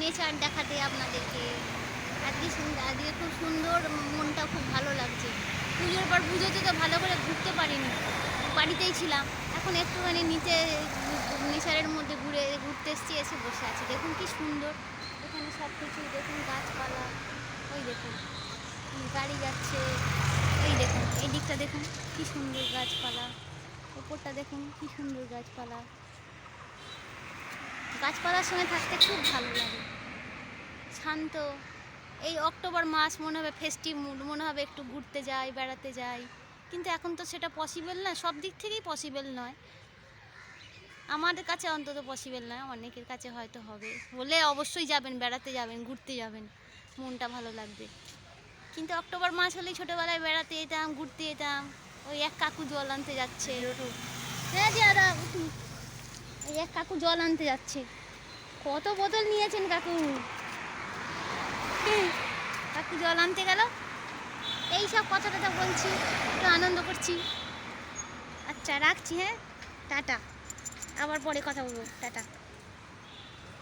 Nature দেখাতে আপনাদেরকে। আজকে খুব সুন্দর, মনটা খুব ভালো লাগছে। পুজোর পর পুজোতে তো ভালো করে ঘুরতে পারিনি, বাড়িতেই ছিলাম। এখন একটুখানি নিচে নেচারের মধ্যে ঘুরতে এসেছি, এসে বসে আছি। দেখুন কি সুন্দর এখানে সব কিছু, দেখুন গাছপালা, ওই দেখুন গাড়ি যাচ্ছে, এই দেখুন এই দিকটা দেখুন কি সুন্দর গাছপালা, ওপরটা দেখুন কি সুন্দর গাছপালা। গাছপালার সঙ্গে থাকতে খুব ভালো লাগে, শান্ত। এই অক্টোবর মাস মনে হবে ফেস্টিভ মুড, মনে হবে একটু ঘুরতে যাই, বেড়াতে যাই, কিন্তু এখন তো সেটা পসিবল না, সব দিক থেকেই পসিবল নয়। আমাদের কাছে অন্তত পসিবল নয়, অনেকের কাছে হয়তো হবে। হলে অবশ্যই যাবেন, বেড়াতে যাবেন, ঘুরতে যাবেন, মনটা ভালো লাগবে। কিন্তু অক্টোবর মাস হলেই ছোটোবেলায় বেড়াতে যেতাম, ঘুরতে যেতাম। ওই এক কাকু জল আনতে যাচ্ছে, হ্যাঁ যারা ওই এক কাকু জল আনতে যাচ্ছে। কত বোতল নিয়েছেন কাকু? কাকু জল আনতে গেল, এই সব কথা টথা বলছি, একটু আনন্দ করছি। আচ্ছা রাখছি, হ্যাঁ, টাটা, আবার পরে কথা বলবো, টাটা।